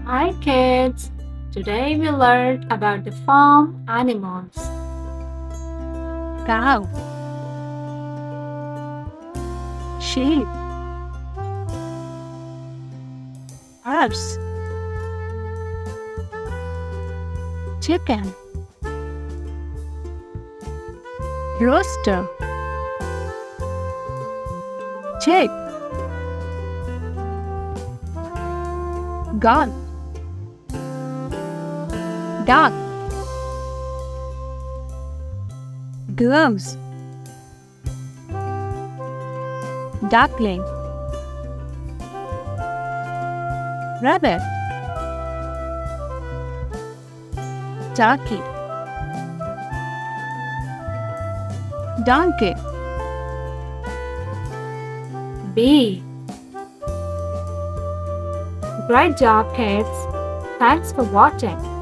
Hi kids! Today we learned about the farm animals. Cow, sheep, horse, chicken, rooster, chick, goat, duck, goose, duckling, rabbit, turkey, donkey. B. Great job kids! Thanks for watching.